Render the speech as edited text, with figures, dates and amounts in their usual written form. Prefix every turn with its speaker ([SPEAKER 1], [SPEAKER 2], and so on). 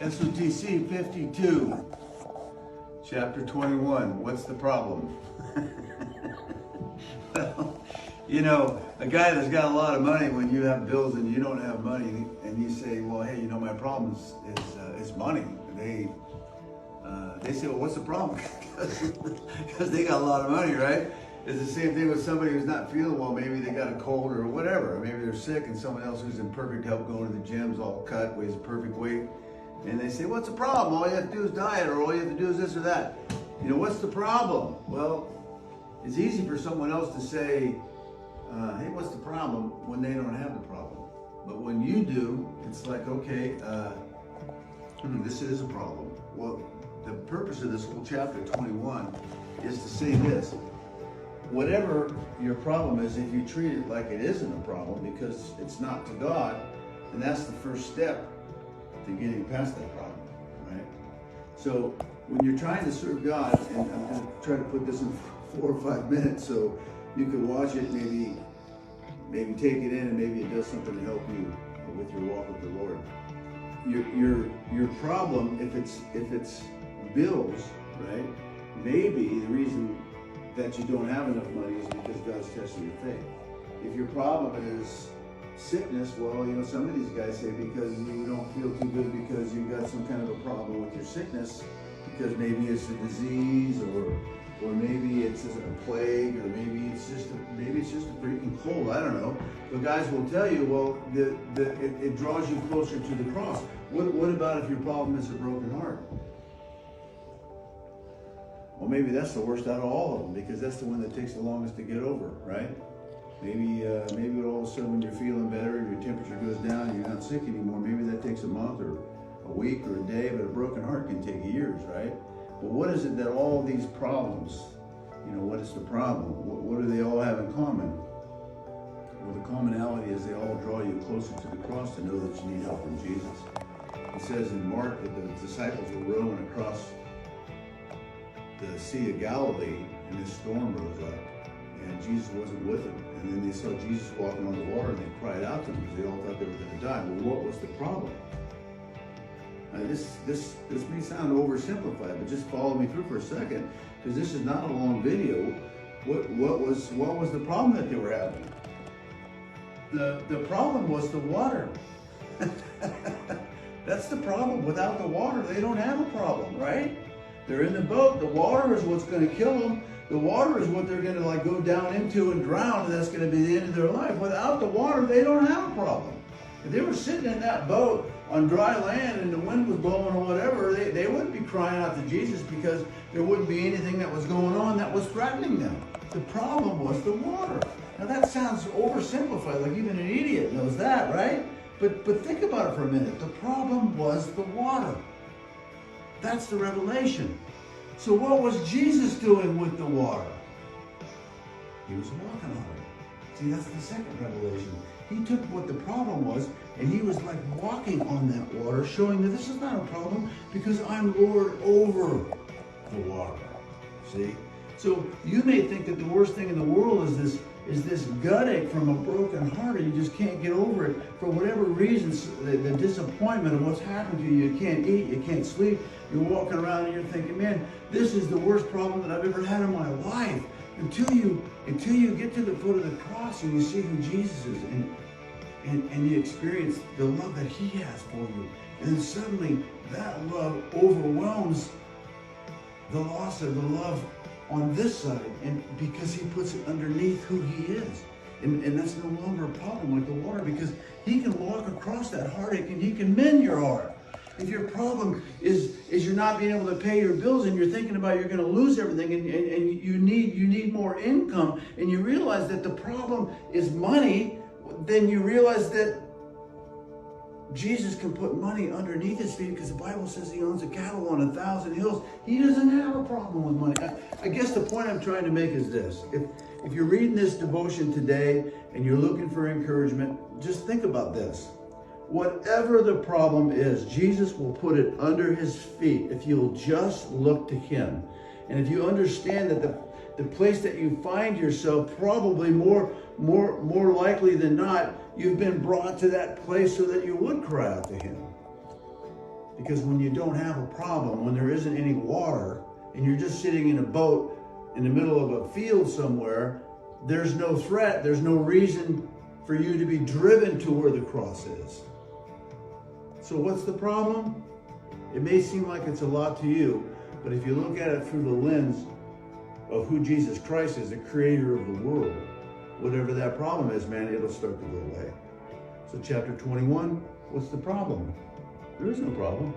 [SPEAKER 1] SOTC 52, chapter 21. What's the problem? Well, you know, a guy that's got a lot of money, when you have bills and you don't have money, and you say, well, hey, you know, my problem is money. They say, well, what's the problem? Because they got a lot of money, right? It's the same thing with somebody who's not feeling well. Maybe they got a cold or whatever. Maybe they're sick, and someone else who's in perfect health, going to the gym's all cut, weighs a perfect weight. And they say, what's the problem? All you have to do is diet, or all you have to do is this or that. You know, what's the problem? Well, it's easy for someone else to say, hey, what's the problem, when they don't have the problem. But when you do, it's like, okay, this is a problem. Well, the purpose of this whole chapter 21 is to say this. Whatever your problem is, if you treat it like it isn't a problem because it's not to God, then that's the first step to getting past that problem, right? So when you're trying to serve God, and I'm going to try to put this in 4 or 5 minutes so you can watch it, maybe take it in, and maybe it does something to help you with your walk with the Lord. Your problem, if it's bills, right? Maybe the reason that you don't have enough money is because God's testing your faith. If your problem is sickness, well, you know, some of these guys say because you don't feel too good because you've got some kind of a problem with your sickness, because maybe it's a disease, or maybe it's a plague, or maybe it's just a freaking cold. I don't know. But guys will tell you, well, it draws you closer to the cross. What about if your problem is a broken heart? Well, maybe that's the worst out of all of them, because that's the one that takes the longest to get over, right? Maybe all of a sudden when you're feeling better, your temperature goes down, and you're not sick anymore. Maybe that takes a month or a week or a day, but a broken heart can take years, right? But what is it that all these problems, you know, what is the problem? What do they all have in common? Well, the commonality is they all draw you closer to the cross to know that you need help from Jesus. It says in Mark that the disciples were rowing across the Sea of Galilee, and this storm rose up, and Jesus wasn't with them. And then they saw Jesus walking on the water, and they cried out to him because they all thought they were going to die. Well, what was the problem? Now, this may sound oversimplified, but just follow me through for a second, because this is not a long video. What was the problem that they were having? The problem was the water. That's the problem. Without the water, they don't have a problem, right? They're in the boat. The water is what's going to kill them. The water is what they're going to go down into and drown, and that's going to be the end of their life. Without the water, they don't have a problem. If they were sitting in that boat on dry land and the wind was blowing or whatever, they wouldn't be crying out to Jesus, because there wouldn't be anything that was going on that was threatening them. The problem was the water. Now that sounds oversimplified, like even an idiot knows that, right? But think about it for a minute. The problem was the water. That's the revelation. So what was Jesus doing with the water? He was walking on it. See, that's the second revelation. He took what the problem was, and he was like walking on that water, showing that this is not a problem because I'm Lord over the water. See? So you may think that the worst thing in the world is this gut ache from a broken heart, and you just can't get over it for whatever reasons. The disappointment of what's happened to you. You can't eat, you can't sleep. You're walking around and you're thinking, man, this is the worst problem that I've ever had in my life. Until you get to the foot of the cross and you see who Jesus is, and you experience the love that he has for you. And then suddenly that love overwhelms the loss of the love on this side, and because he puts it underneath who he is. And that's no longer a problem like the water, because he can walk across that heartache and he can mend your heart. If your problem is you're not being able to pay your bills, and you're thinking about you're going to lose everything, and you need more income, and you realize that the problem is money, then you realize that Jesus can put money underneath his feet, because the Bible says he owns a cattle on 1,000 hills. He doesn't have a problem with money. I guess the point I'm trying to make is this. If you're reading this devotion today and you're looking for encouragement, just think about this. Whatever the problem is, Jesus will put it under his feet if you'll just look to him. And if you understand that the place that you find yourself, probably more likely than not, you've been brought to that place so that you would cry out to him. Because when you don't have a problem, when there isn't any water, and you're just sitting in a boat in the middle of a field somewhere, there's no threat, there's no reason for you to be driven to where the cross is. So what's the problem? It may seem like it's a lot to you, but if you look at it through the lens of who Jesus Christ is, the creator of the world, whatever that problem is, man, it'll start to go away. So chapter 21, what's the problem? There is no problem.